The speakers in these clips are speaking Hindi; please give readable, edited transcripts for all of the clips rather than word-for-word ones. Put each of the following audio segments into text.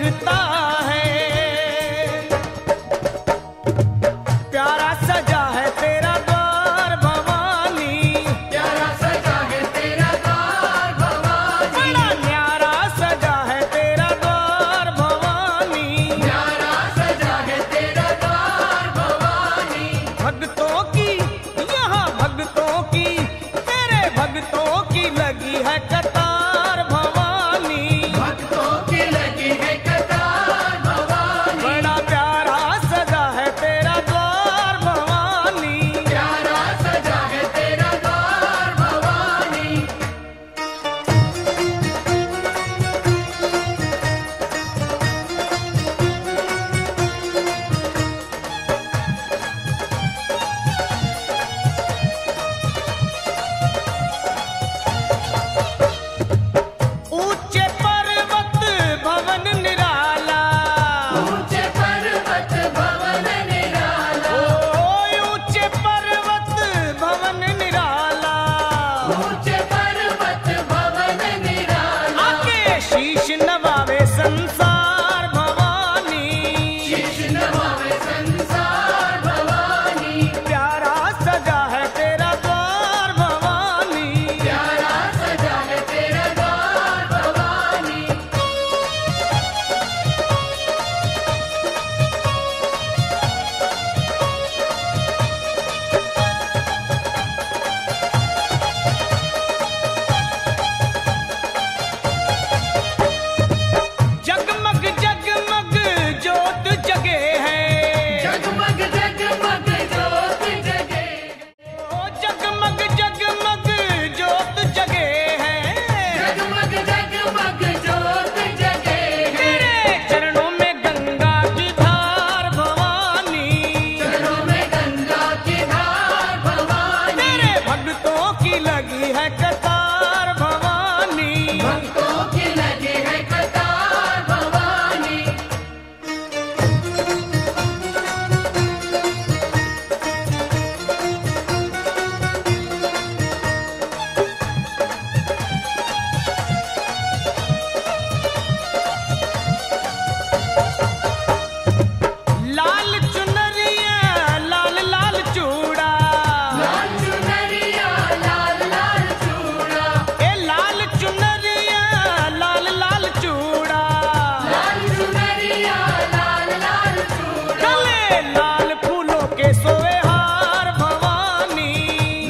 लगता है। प्यारा सजा है तेरा द्वार भवानी, प्यारा सजा है तेरा द्वार भवानी, बड़ा न्यारा सजा है तेरा द्वार भवानी, प्यारा सजा है तेरा द्वार भवानी। भक्तों की यहाँ भक्तों की तेरे भक्तों की लगी है कतार भवानी, भक्तों की लगी है कतार भवानी, बड़ा प्यारा सजा है तेरा द्वार भवानी। प्यारा सजा है तेरा द्वार भवानी। ऊंचे पर्वत भवन निराला, ऊंचे पर्वत भवन निराला, ऊंचे पर्वत भवन निराला, ऊंचे पर्वत भवन निराला, आके शीश नवावे संसार भवानी, शीश नवावे संसार भवानी, प्यारा सजा है तेरा द्वार भवानी। प्यारा सजा है तेरा द्वार भवानी। जगमग जगमग ज्योत जगे है, जगमग जगमग ज्योत जगे, जगमग जगमग ज्योत जगे है, जगमग जगमग ज्योत जगे है। तेरे चरणों में गंगा की धार भवानी, चरणों में गंगा की धार भवानी, तेरे भक्तों की लगी है कतार भवानी। भक्तों की लगी है कतार भवानी। लाल चुनरिया लाल लाल चूड़ा, लाल चुनरिया लाल लाल चूड़ा, ए लाल चुनरिया लाल लाल चूड़ा, लाल चुनरिया लाल लाल चूड़ा, गले लाल फूलों के सोए हार भवानी,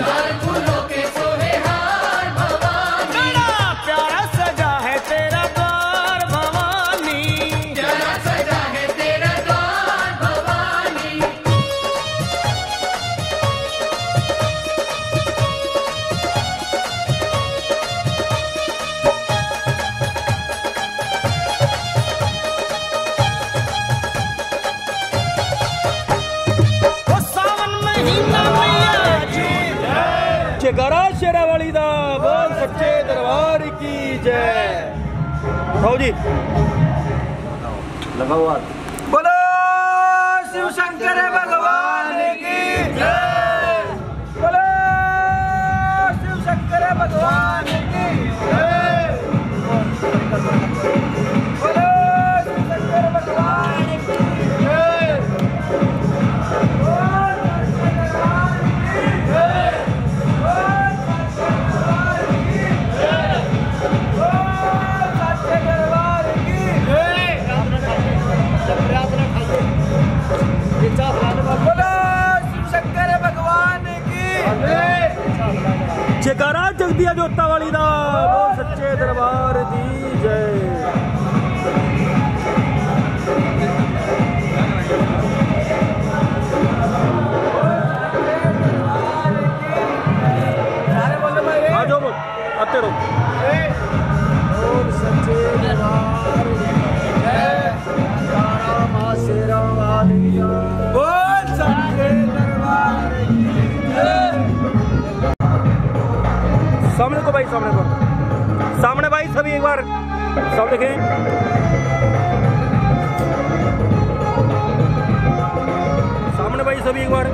लाल फूलों के सोहे हार भवानी, बड़ा प्यारा सजा है तेरा द्वार भवानी। प्यारा सजा है तेरा द्वार भवानी। वो सावन महीना मैया जी, जयकारा शेरावाली दा बोल सच्चे दरबार की जय। आओ जी लगाओ हाथ। बोलो शिव शंकर भगवान की जय। बोलो शिव शंकर भगवान की जय। बोलो शिव शंकर भगवान की जय। बोल सच्चे दरबार की जय। बोल सच्चे दरबार की जय। बोलो शिव शंकर भगवान की जयकारा जगदिया जोता वाली दा बोल सच्चे दरबार दी जय। आ जाओ बोल आते रहो। बोल सच्चे दरबार की जय। जयकारा मां शेरा वाली दा बोल सच्चे दरबार की जय। सामने को भाई, सामने को, सामने भाई सभी एक बार सब देखें। सामने भाई सभी एक बार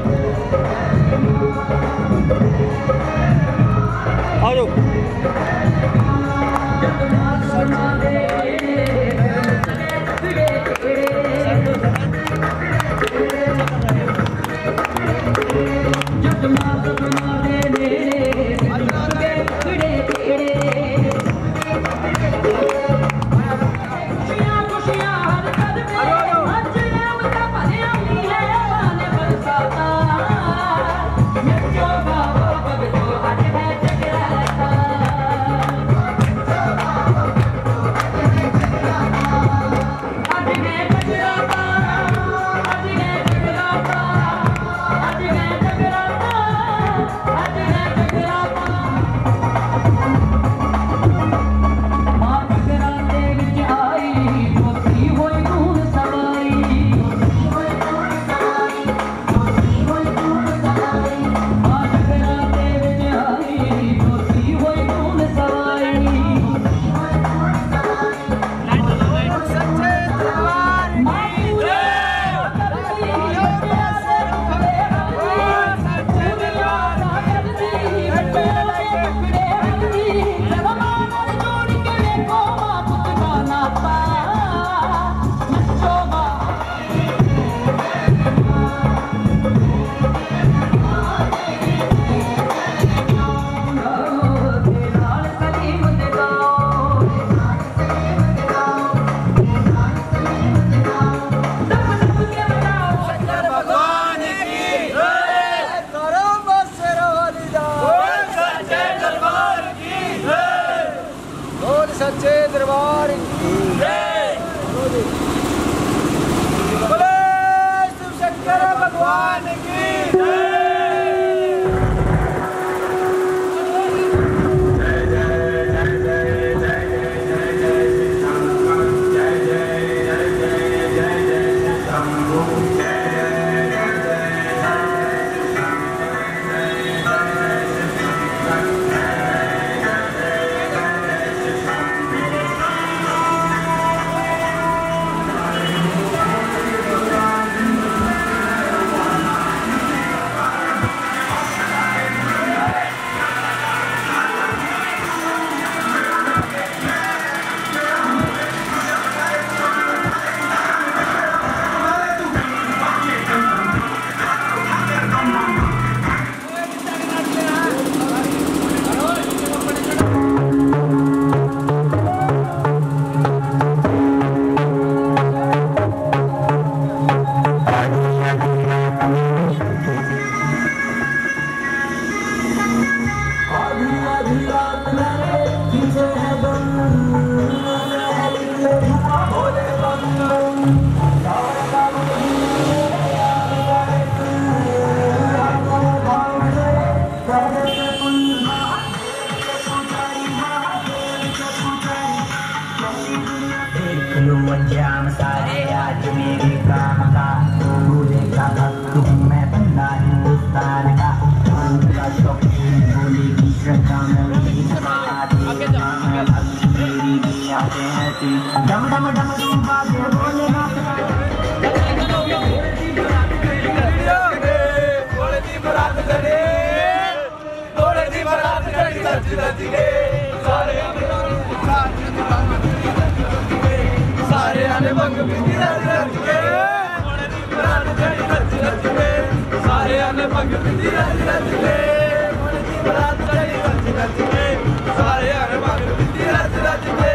आ जाओ। बोले शिव शंकर भगवान की जाम सारे आज मेरे काम का पूरे का भक्त हूँ मैं बंदा हिंदुस्तान का शौकीन बोले की श्रद्धा में मेरी आते हैं डम डम डम डम बाजे बोले सारे आने भंग पीती रज रज के बरात चढ़ी रज रज के सारे आने भंग पीती रज रज के बरात चढ़ी रज रज के सारे आने भंग पीती रज रज के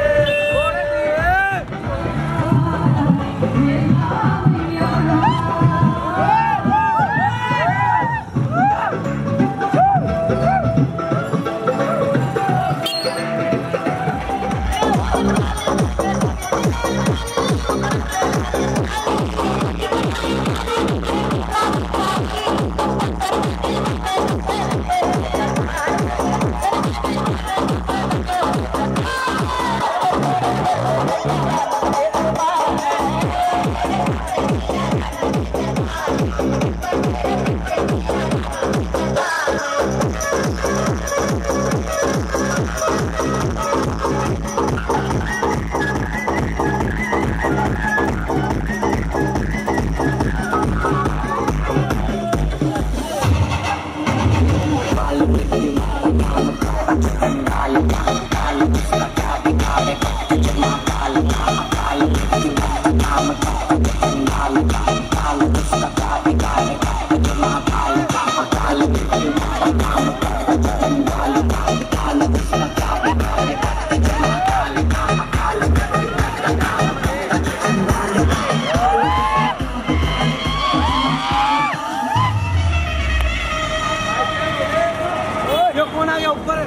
कौन आ गया ऊपर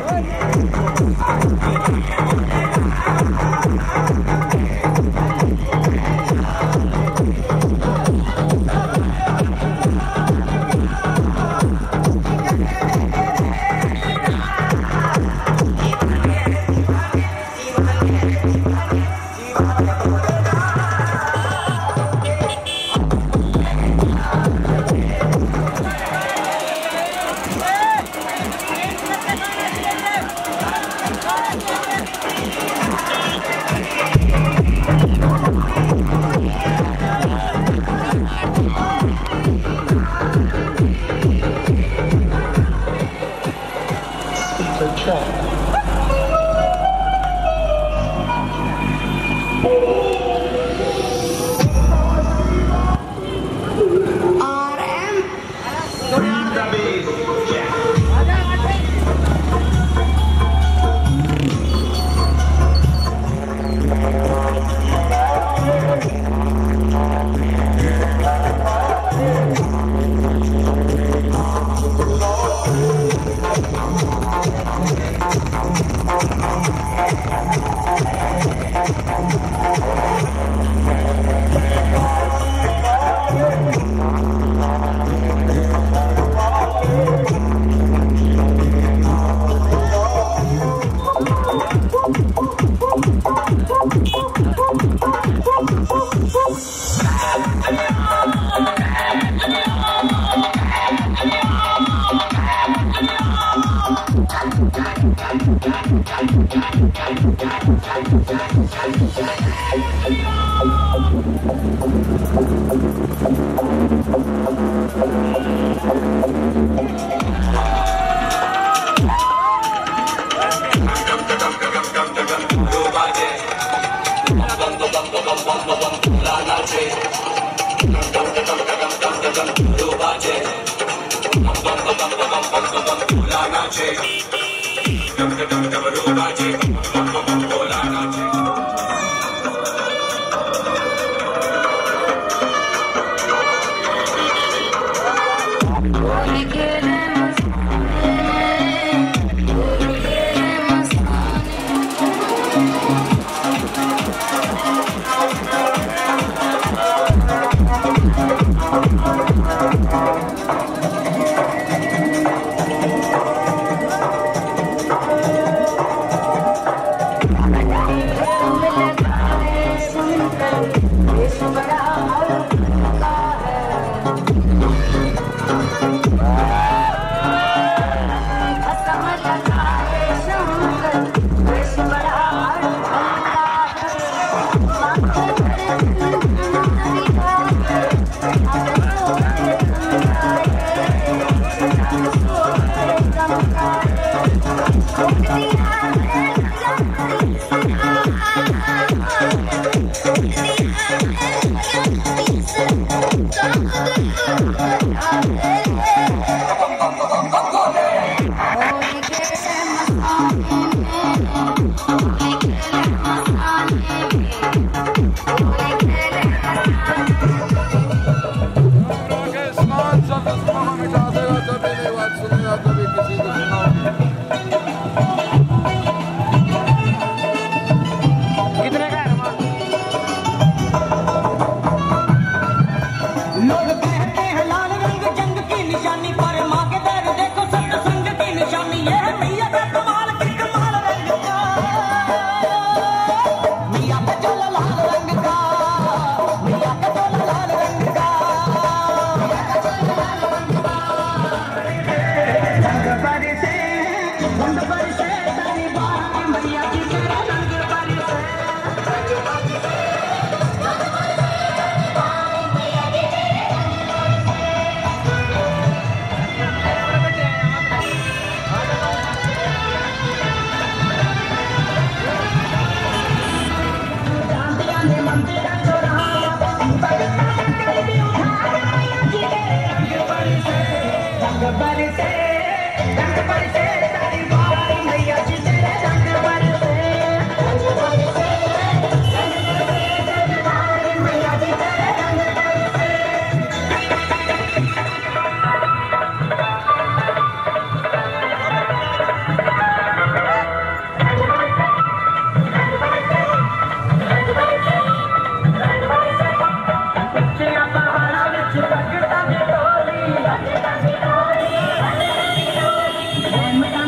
I'm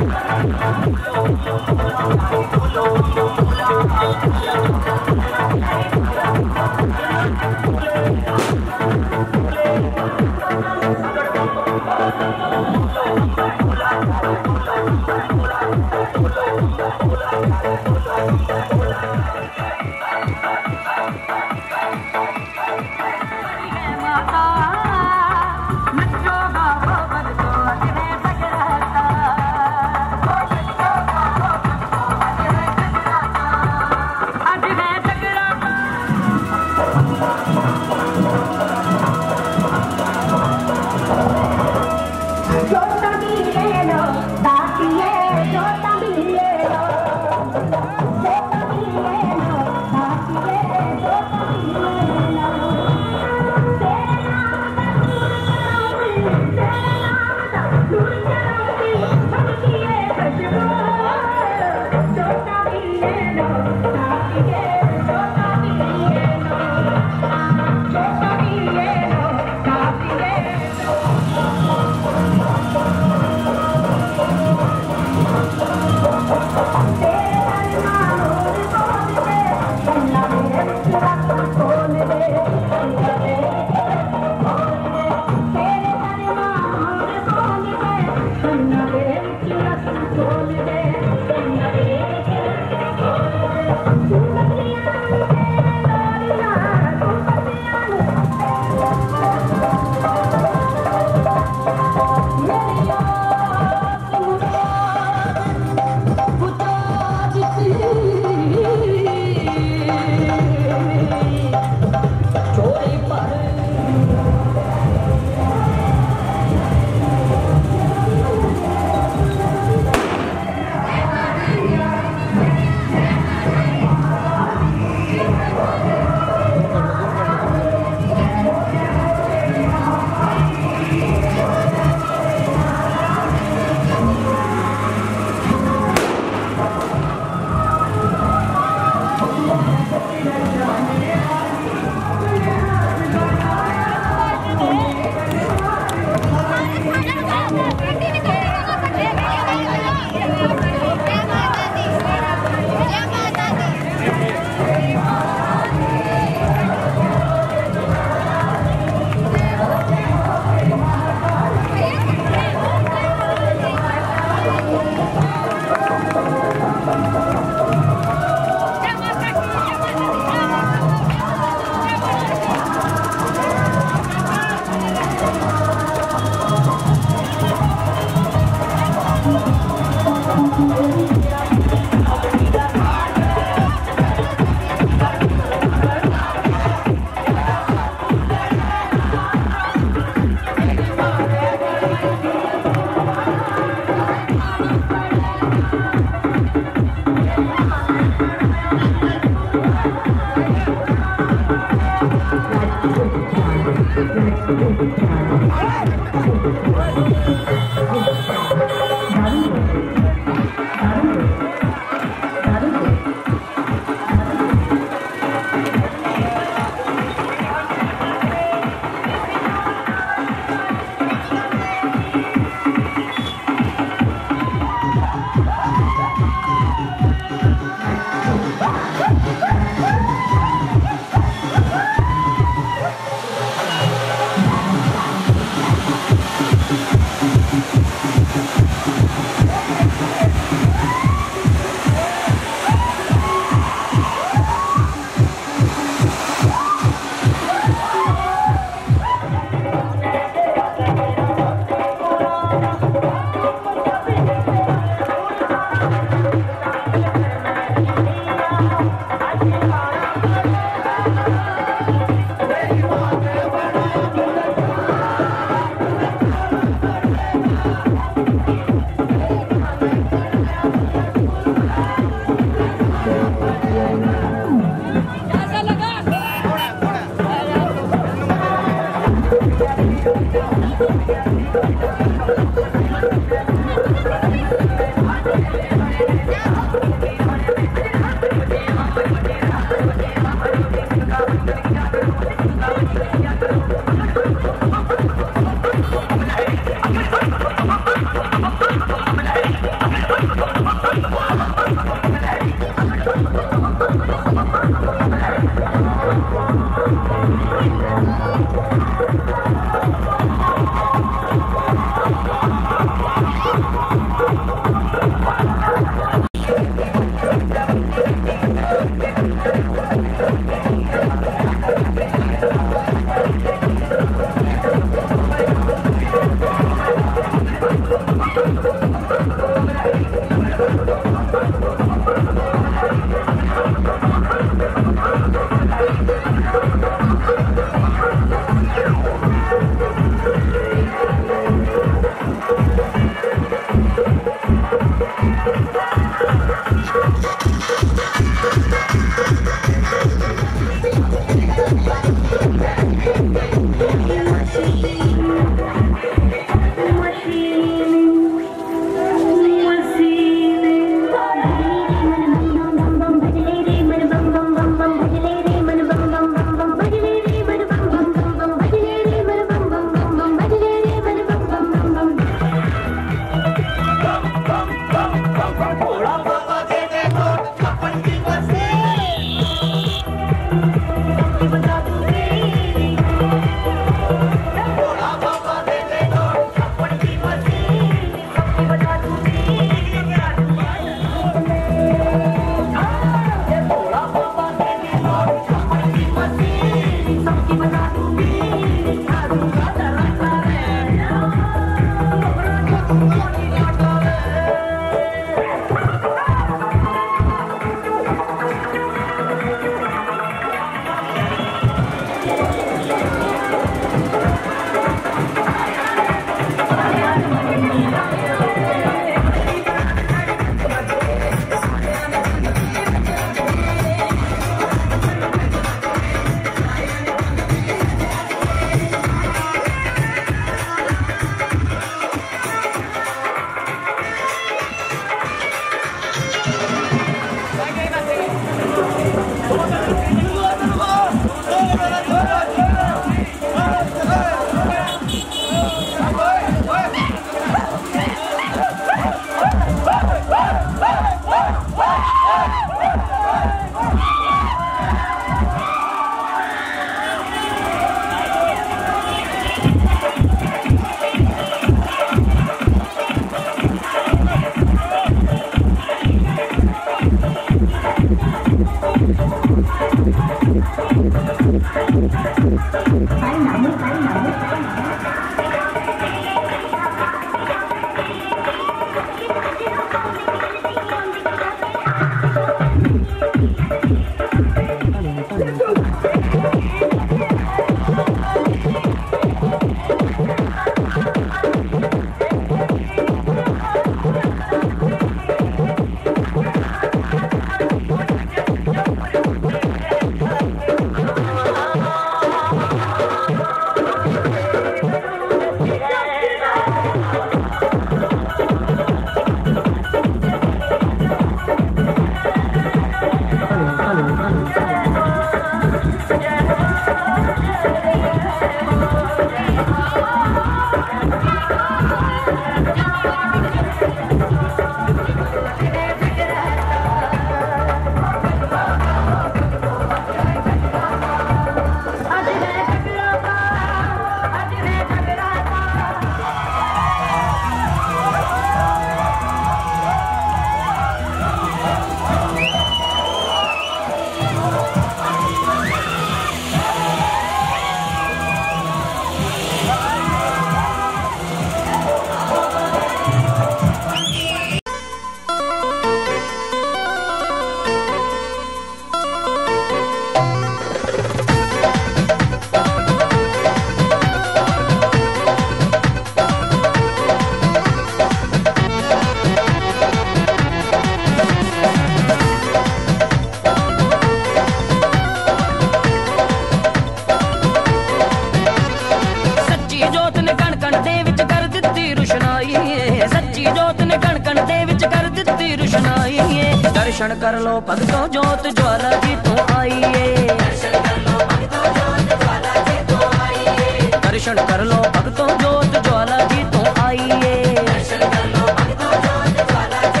दर्शन कर लो भगतों जोत ज्वाला जी तू आइए। दर्शन कर लो भगतों जोत ज्वाला जी तू आइए। दर्शन कर लो भगतों जोत ज्वाला जी तू आइए। दर्शन कर लो भगतों जोत ज्वाला जी तू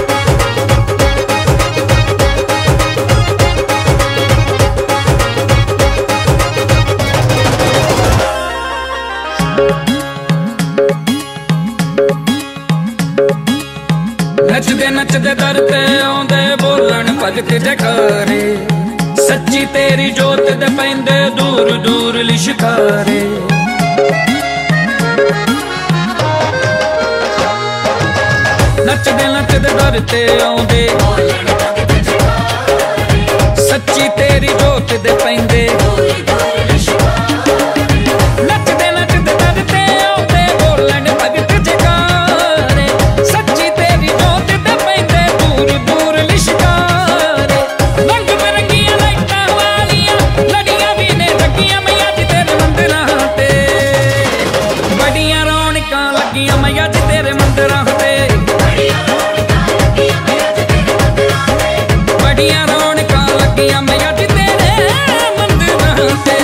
आइए। नचदे नचदे दर ते आउंदे बोलन भगत जयकारे। सच्ची तेरी जोत दे पैंदे दूर दूर लिशकारे। नचदे नचदे दर ते आउंदे सच्ची तेरी जोत दे पैंदे नचदे नचदे दर ते आउंदे बोलन भगत जयकारे। सच्ची तेरी जोत दे पैंदे दूर दूर लिशकारे। रंग बिरंगियां लाइटां वालियां लड़ियां भी ने लगियां मैया जी तेरे मंदिरां ते। बड़ियां रौनकां लगियां मैया जी तेरे मंदिरां ते। बड़ियां रौनकां लगियां मैया जी तेरे मंदिरां ते।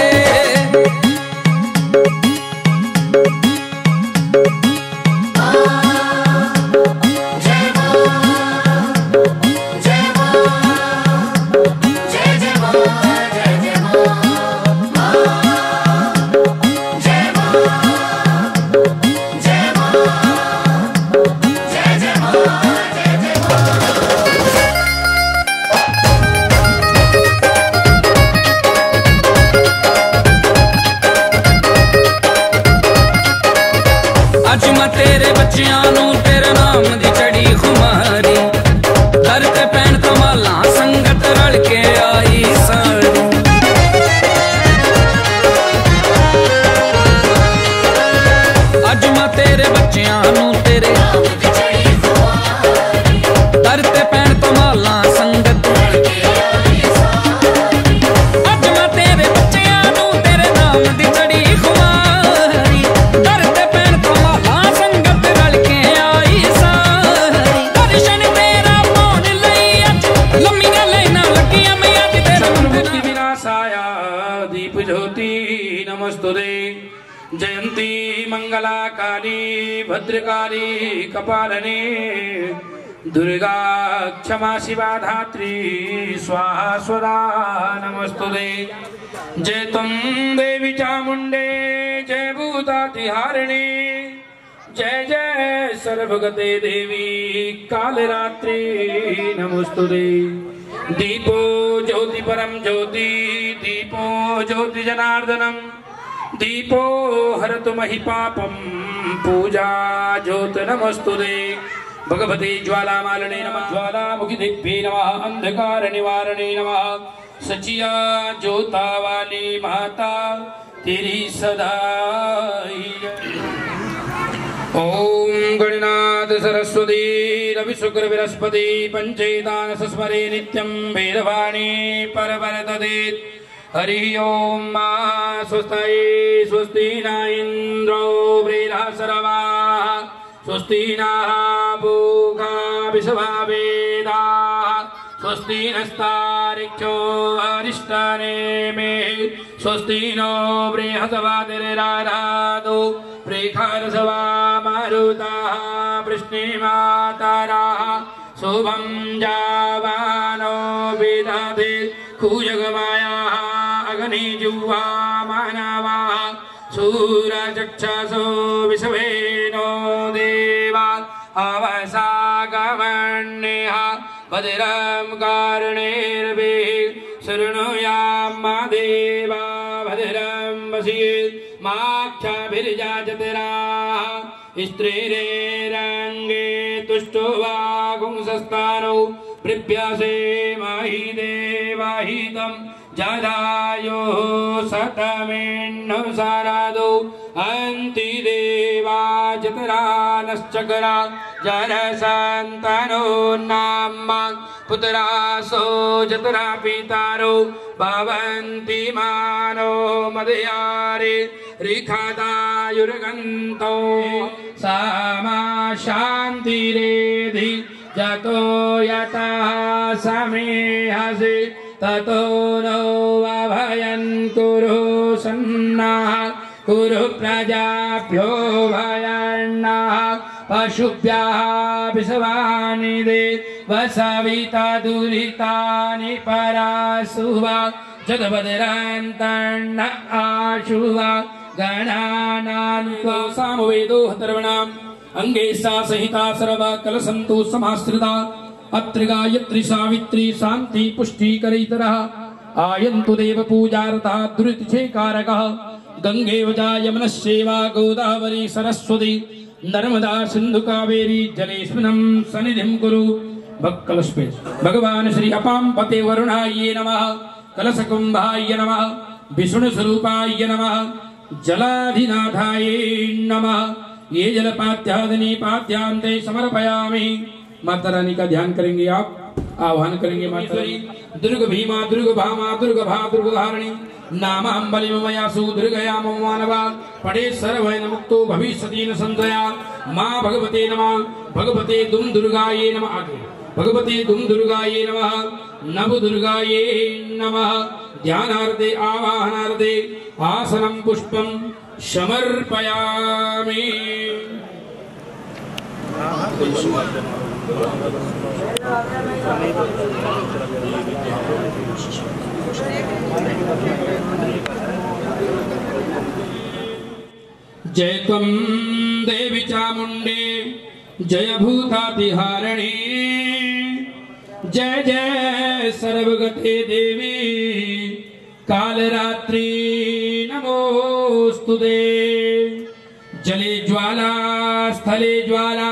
मैं तेरे बच्चियां नू तेरे नाम दी चढ़ी खुमारी दर ते पैन कमाला संगत रल के आई सारी अज मैं तेरे बच्चियां नू तेरे नाम दी चढ़ी खुमारी दर ते पैन कमाला संगत रल के आई सारी अज मैं तेरे बच्चियां नू तेरे नाम दी चढ़ी खुमारी दर ते पैन कमाला संगत रल के आई सारी दर्शन तेरा मोन लई अज लम्मियां लाइनां लगियां मैं अज तेरा मुक्ति विनाशाया दीप ज्योति नमस्तुते जयंती मंगला काली भद्रकाली कपालने दुर्गा क्षमा शिवा धात्री स्वाहा स्वदा नमस्तुते जय तुम देवी चामुंडे जय भूतातिहारिणी जय जय सर्वगते देवी कालरात्रि नमस्तुते दीपो ज्योति परम ज्योति दीपो ज्योति जनार्दनम दीपो हरतु महि पापम पूजा ज्योत नमस्तुते भगवते ज्वालामालिने नमः ज्वालामुखि दिव्ये नमः अंधकार निवारणे नमः सचिया ज्योता वाली माता तेरी सदा ओम गणनाथ सरस्वती रवि शुक्र बृहस्पति पंचेतान सस्मरे नित्यं वेदवाणी परवरतते हरि ओम मा स्वस्ति स्वस्ति न इंद्रो वृहस्पतिर्वा स्वस्ति नः पूषा विश्ववेदाः स्वस्ति नस्तारिक्षो अरिष्टानेमे स्वस्ति नो बृहस्पतिर्दधातु प्रेखरसवा मारुताः वृष्णिमातराः शुभं जावानो विदधे कुजगमायाः अग्निजुह्वा मानवाः सूरचक्षसो विश्वेनो देवा अवसागमन्यः भद्रं कर्णेभिः शृणुयाम देवा भद्रं पश्येत् माक्षाभिर्जाजतराः स्त्रीरेरङ्गे तुष्टो वा गुंसस्तानो प्रिभ्यसे महि देवाहितं जदायो शतमेन्नो सारादो अन्ति देवा जतरानश्चकरा जनसन्तनो नाम पुत्रासो जतरा पितारो भवन्ति मानो मदयारे रिखदायुर्गन्तो सामा शान्तिरेधि जतो यतः समेहसि ततो नो अभयं कुरु सन्नः कुरु प्रजाभ्यो भयन्नः पशुभ्यः विश्वानि वसविता दुरितानि परासुवा जगभद्रान्तन्न आशुवा गणानान्तो सामवेदो हतर्वणाम् अंगे सा सहिता सर्वा कलसन्तु समाश्रिता अत्र गायत्री सावित्री शांति पुष्टिकरैतरः आयन्तु देव पूजारतः दुरितछेकारकः गंगे वजा यमुनस्यैवा गोदावरी सरस्वती नर्मदा सिंधु कावेरी जलेस्मिन् सन्निधिं कुरु भक्कलस्पे भगवान श्री अपां पते वरुणाय नमः कलशकुंभाय नमः विष्णुस्वरूपाय नमः जलाधिनाथाय नमः ये जलपात्यादि पात्यांते समर्पयामि। माता रानी का ध्यान करेंगे आप, आह्वान करेंगे। माता रानी दुर्ग भीमा दुर्ग भामा दुर्ग भा दुर्ग धारिणी नाम अम्बलिमयासु दुर्गया मानवा पड़े सर्वै मुक्तो भविष्यति न संशया। माँ भगवते नमः भगवते दुम दुर्गाये नमः भगवते दुम दुर्गाये नमः नव दुर्गाये नमः। ध्यानार्थे आवाहनार्थे आसनं पुष्पं समर्पयामि। जय त्वं देवी चामुंडे जय भूतातिहारिणी जय जय सर्वगते देवी कालरात्रि नमोस्तुते। जले ज्वाला स्थले ज्वाला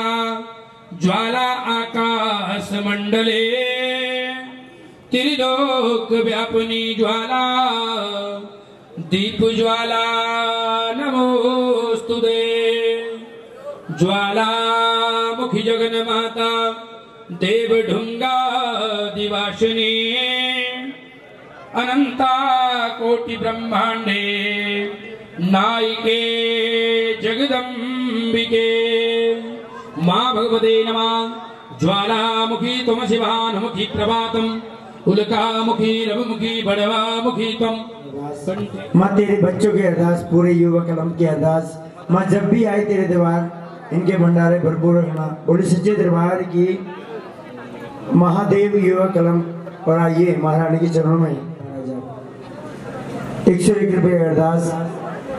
ज्वाला आकाश मंडले त्रिलोक व्यापिनी ज्वाला दीप ज्वाला नमोस्तुते ज्वाला मुखी जगन माता देव ढुंगा दिवाशिनी अनंता कोटि ब्रह्मांडे नायिके जगदम्बिके मां भगवते नमः। ज्वालामुखी तुम शिवानमुखी प्रभातम उल्कामुखी रवमुखी बड़वामुखी तुम। माँ तेरे बच्चों की अरदास, पूरे युवा कलम की अरदास, माँ जब भी आए तेरे दरबार इनके भंडारे भरपूर रखना। बोले सच्चे दरबार की महादेव युवा कलम। और आइए महारानी के चरणों में 101 रुपये अरदास।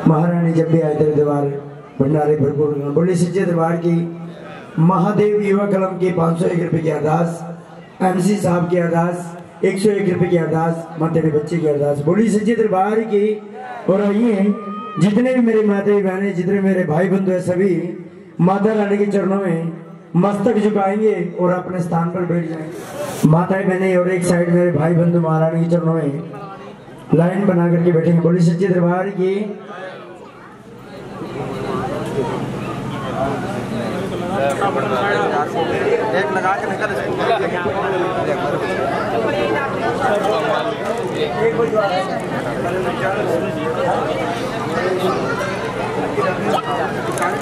महारानी जब भी आए तेरे दरबार भंडारे भरपूर रखना। बोले सच्चे दरबार की महादेव युवा कलम की 501 रुपये की अरदास। MC साहब की अरदास 101 रुपये की अरदास। माँ तेरे बच्चे की अरदास। बोली सच्चे दरबार की। और आइए जितने भी मेरे माता बहने, जितने मेरे भाई बंधु है, सभी माता रानी के चरणों में मस्तक झुकाएंगे और अपने स्थान पर बैठ जाएंगे। माताएं बहने और एक साइड मेरे भाई बंधु महारानी के चरणों में लाइन बना करके बैठेंगे। बोली सच्चे दरबार की। एक लगा के निकल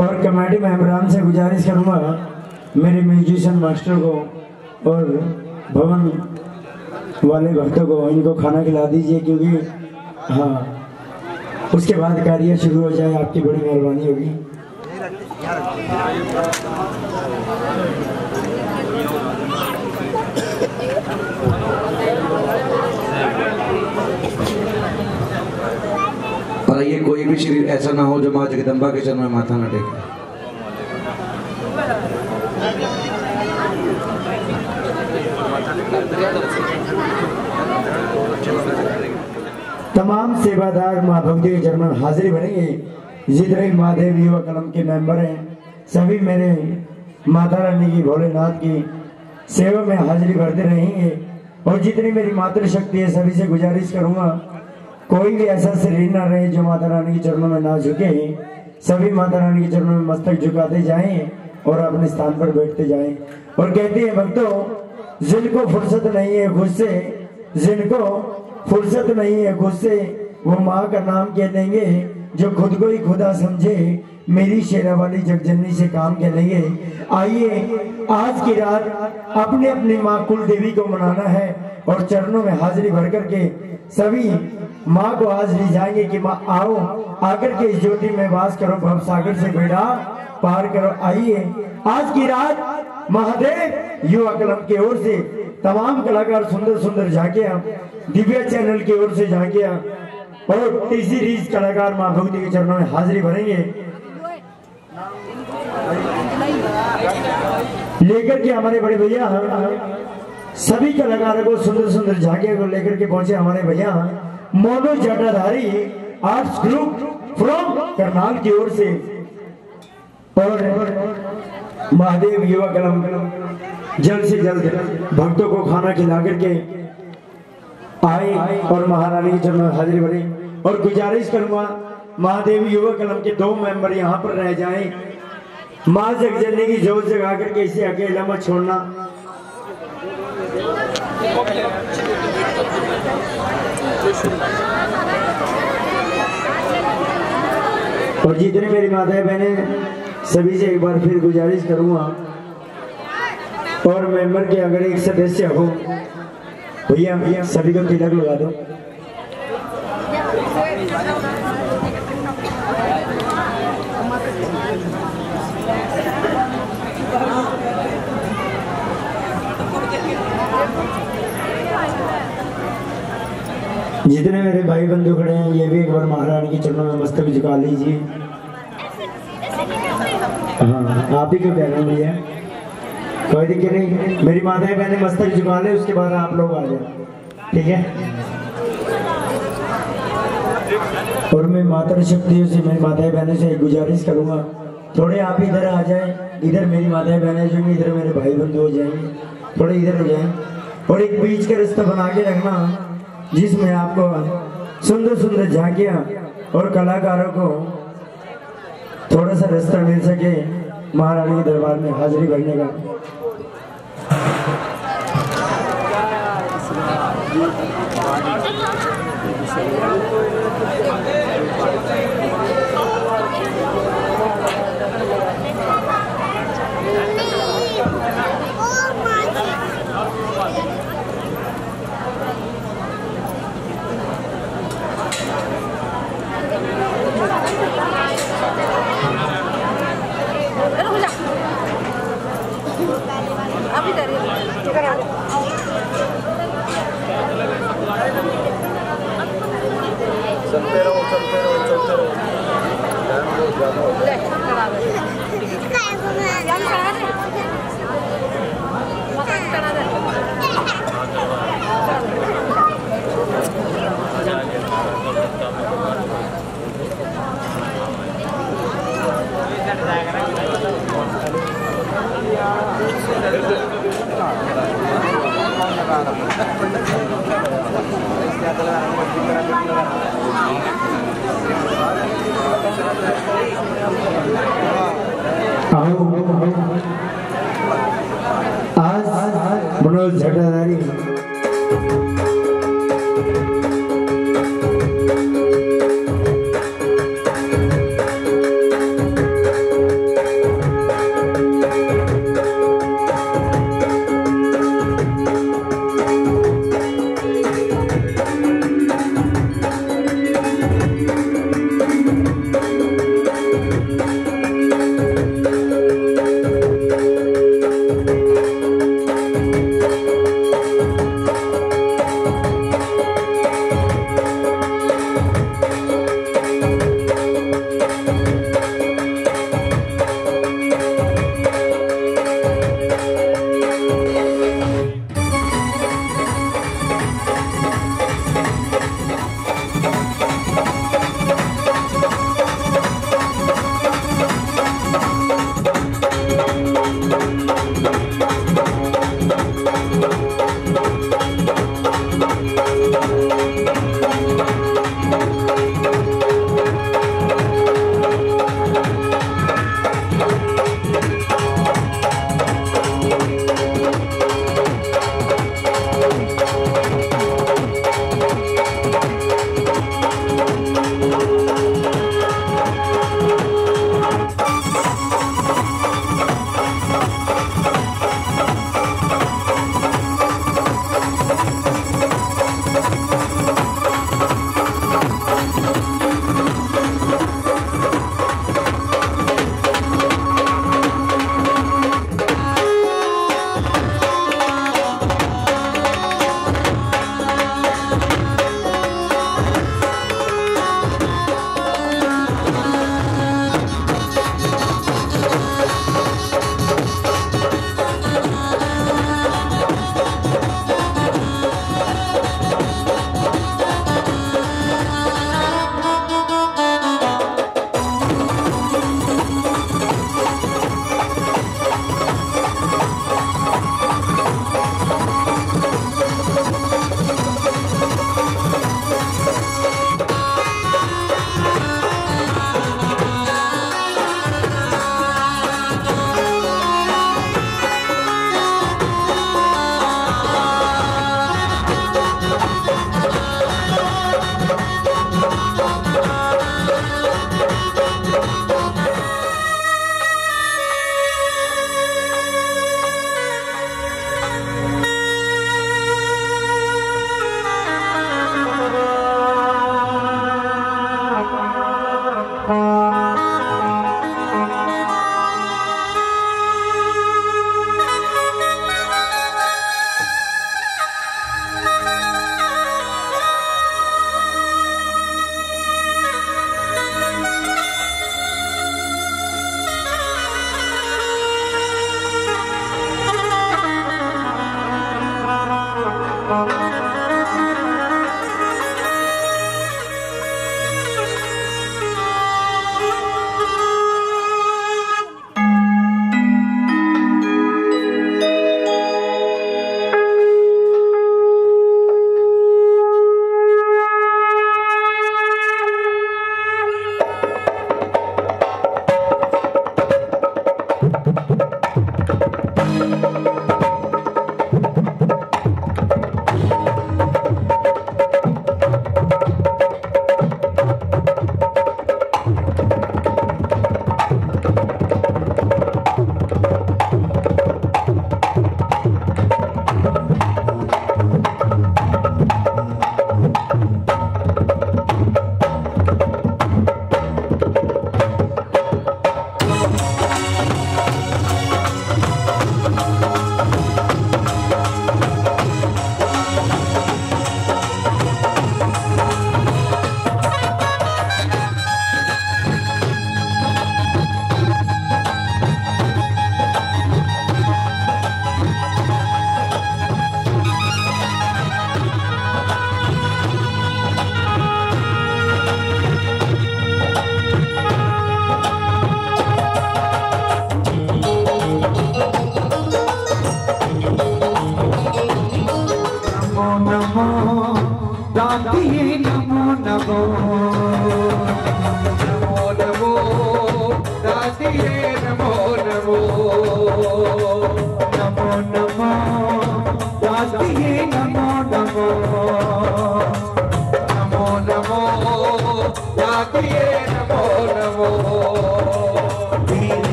और कमेटी मेंबरान से गुजारिश करूंगा मेरे म्यूजिशियन मास्टर को और भवन वाले भक्तों को इनको खाना खिला दीजिए, क्योंकि हाँ उसके बाद कार्य शुरू हो जाए। आपकी बड़ी मेहरबानी होगी। और ये कोई भी शरीर ऐसा ना हो जो माँ जगदम्बा के चरण में माथा न टेके। तमाम सेवादार माँ भक्ति के चरण में हाजिरी बनेंगे। जितने महादेव युवा कलम के मेंबर हैं सभी मेरे माता रानी की भोलेनाथ की सेवा में हाजिरी भरते रहेंगे। और जितनी मेरी मातृशक्ति है सभी से गुजारिश करूंगा कोई भी ऐसा शरीर ना रहे जो माता रानी के चरणों में ना झुके। सभी माता रानी के चरणों में मस्तक झुकाते जाएं और अपने स्थान पर बैठते जाएं। और कहते हैं भक्तों, जिनको फुर्सत नहीं है खुद से, जिनको फुर्सत नहीं है खुद से, वो माँ का नाम कह लेंगे। जो खुद को ही खुदा समझे मेरी शेरा वाली जगजननी से काम कह लेंगे। आइए आज की रात अपने अपनी माँ कुल देवी को मनाना है और चरणों में हाजिरी भर करके सभी माँ को आज ले जाएंगे कि माँ आओ, आकर के इस ज्योति में वास करो, भव सागर से बेड़ा पार करो। आइए आज की रात महादेव युवा कलम की ओर से तमाम कलाकार सुंदर सुंदर झांकियां, दिव्या चैनल की ओर से झांकियां और टीसी रीज कलाकार माँ भगवती के चरणों में हाजिरी भरेंगे। लेकर के हमारे बड़े भैया सभी कलाकारों को सुंदर सुंदर झांकियां को लेकर के पहुंचे हमारे भैया मोनो जटाधारी आर्ट्स ग्रुप फ्रॉम करनाल की ओर से। और महादेव युवा कलम जल्द से जल्द भक्तों को खाना खिला करके आए और महारानी के चरणों में हाजिरी भरे। और गुजारिश करूंगा महादेव युवा कलम के 2 मेंबर यहाँ पर रह जाएं। माँ जगजननी की जोत जगा करके इसे अकेला मत छोड़ना। और जितने मेरी माताएं बहनें सभी से एक बार फिर गुजारिश करूंगा और मेंबर के अगर एक सदस्य हो भैया सभी को तिलक लगा दो। जितने मेरे भाई बंधु खड़े हैं ये भी एक बार महारानी के चरणों में मस्तक झुका लीजिए। हाँ आप ही को कह रहे हैं भैया, कोई दिक्कत नहीं। मेरी माताएं बहनें मस्तक झुका ले, उसके बाद आप लोग आ जाए, ठीक है। और मैं माता शक्तियों से, मेरी माताएं बहनों से गुजारिश करूंगा, थोड़े आप इधर आ जाएं, इधर मेरी माताएं बहनें जो इधर मेरे भाई बंधु हो जाएंगे, थोड़े इधर हो जाएं और एक बीच का रास्ता बना के रखना जिसमें आपको सुंदर सुंदर झांकियां और कलाकारों को थोड़ा सा रास्ता मिल सके महारानी के दरबार में हाजिरी भरने का। चलते रहो चलते रहो चलते रहो। आज मनोज झटाधारी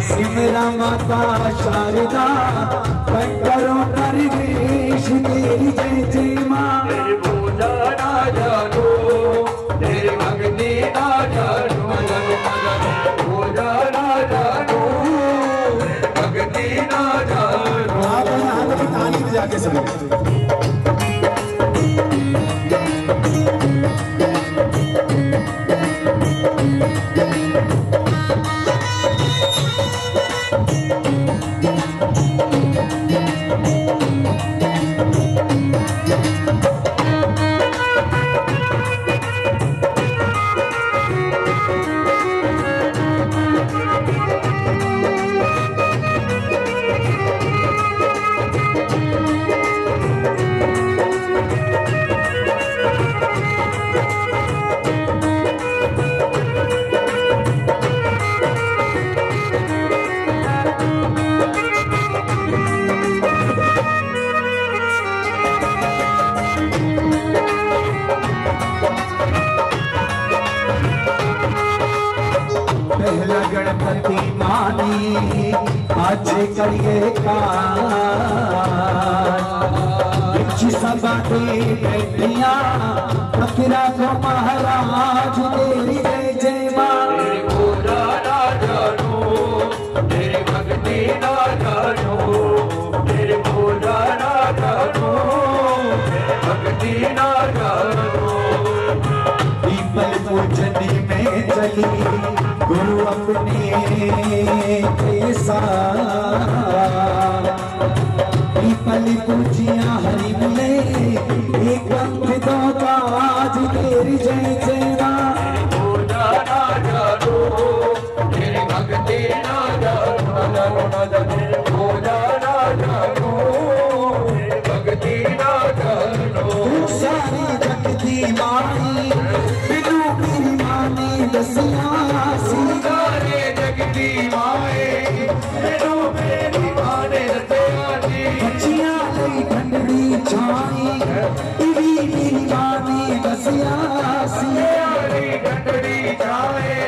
सिमरा माता शारदा करो नरवेश तेरी जय जय माँ। तेरी पूजा ना जानो, तेरी भक्ति ना जानो, पूजा ना जानो, भक्ति ना जानो। आप ताली जाके सब पहला गणपति मानी आज करिए सभा बैठिया अखिरा को महाराज तेरी जय जय माँ। तेरी पूजा ना जानो, तेरी भक्ति ना जानो, तेरी पूजा ना जानो, भक्ति ना जानो। पीपल पूजनी में चली गुरु अपने कैसा पीपल पूजिया हरि मिले एक दो आज तेरी जय जय माँ। तेरी पूजा ना जानो, तेरी भक्ति ना जानो, ना जानो ना जानो, तेरी पूजा ना जानो, तेरी भक्ति ना जानो। सारी जगती मानी बिनु मेरी मानी दसिया सारे जगती माए बिनु मेरी माने रतियानी। बच्चियां लई ठंडड़ी छाई इवी मेरी मानी दसिया सारी ठंडड़ी छाए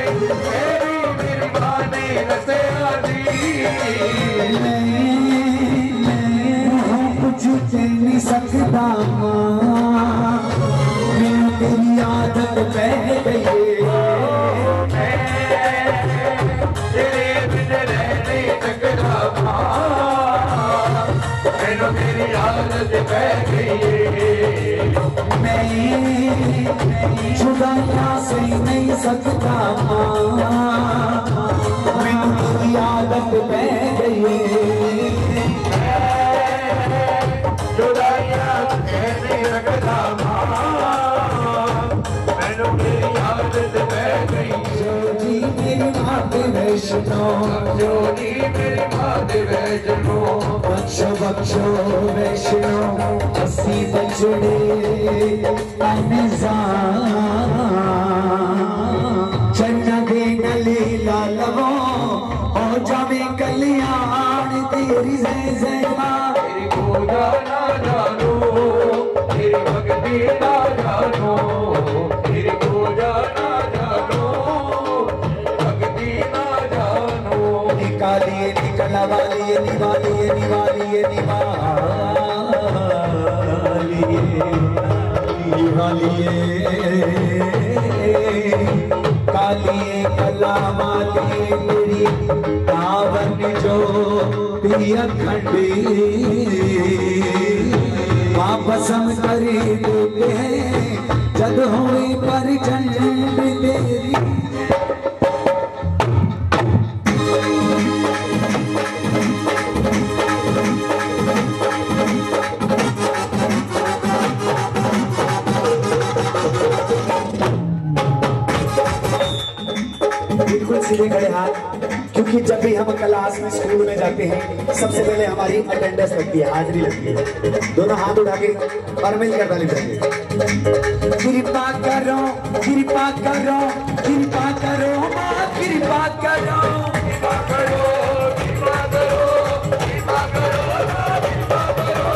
मेरी माने रतियानी। मैं कुछ कह नहीं सकता मैं तेरी आदत पै गई तेरे बिन रह नहीं सकता मैनू तेरी आदत पै गई। मैं सकता मैनू तेरी आदत पै गई जुदाइयां नहीं रखता मैनू तेरी आदत पै गई जी मेरी मात वैष्णो जो जी मेरी मात वैष्णो बख्शो बख्शो वैष्णो असी बचड़े चन्ना दे नली लालवो हो जावे कल्याण तेरी जय जय मां तेरी पूजा ना जानो तेरी भक्ति ना जानो तेरी पूजा ना जानो भक्ति ना जानो निकालिए निकला वालिए निवालिए निवालिए निवालिए कालिए कला मालिए तेरी पावन जो पिया खंडी वापस हम करे देते हैं जद हुए पर चंड तेरी बिल्कुल सीधे खड़े हाथ क्योंकि जब भी हम क्लास में स्कूल में जाते हैं सबसे पहले हमारी अटेंडेंस लगती है हाजिरी लगती है दोनों हाथ उठा के और मिलकर ताली बजाएंगे कृपा करो कृपा करो कृपा करो मां कृपा करो कृपा करो कृपा करो कृपा करो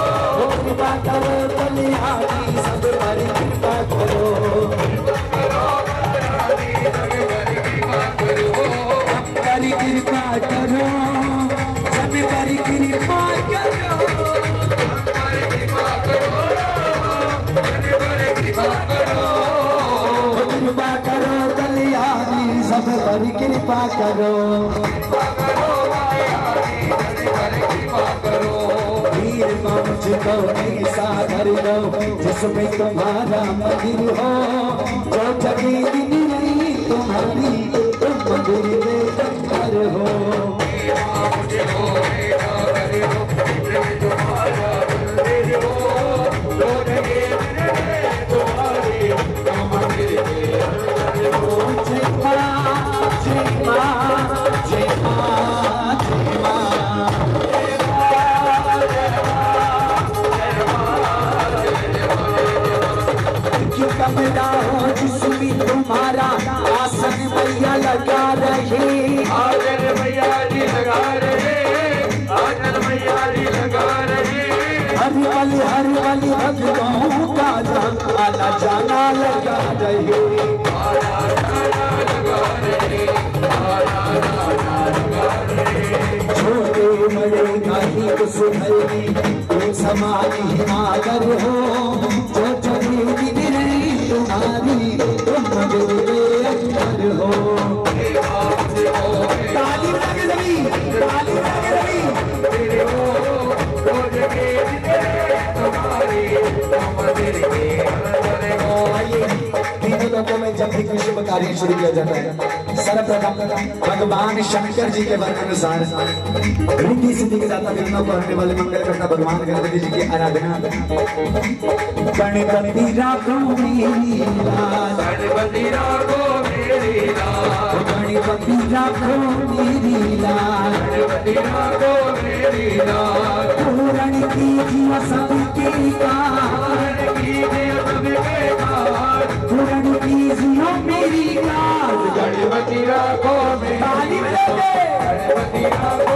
कृपा करो कल्याणी सब पर कृपा करो करी कृपा करो सब पर कृपा करो कृपा करो कल्याणी सब पर कृपा करो वीर मुझको सागर दो जिसमें तुम्हारा मंदिर हो जो जगे दिन नहीं तुम्हारी तुम मंदिर में अंदर हो कमला हो जिसमें तुम्हारा आसन मैया लगा रहे आजन मैया जी लगा रहे आजन मैया जी लगा रहे हर पल भक्तों का आना जाना लगा रहे छोटे बड़े नहीं तो सुधरी तुम समानी मागर हो जो जगी दिन नहीं तुम्हारी तुम मेरे अंदर हो ताली लग रही ताली लग रही तेरे हो जो जगे तुम्हारी तुम मेरे अंदर हो आइए तीनों लोगों में जब भी कोई शुभ कार्य शुरू किया जाता है सर्वप्रथम भगवान शंकर जी के वर्ण अनुसार रिद्धि सिद्धि के दाता विघ्नों को हरने वाले मंगल करता भगवान गणपति जी की आराधना गणपति राखो मेरी लाज गणपति राखो मेरी लाज गणपति राखो मेरी लाज गणपति राखो मेरी लाज पूर्ण कीजिए सबके काज पूर्ण कीजिए मेरी लाज गणपति राखो मेरी ताली बजाते गणपति राखो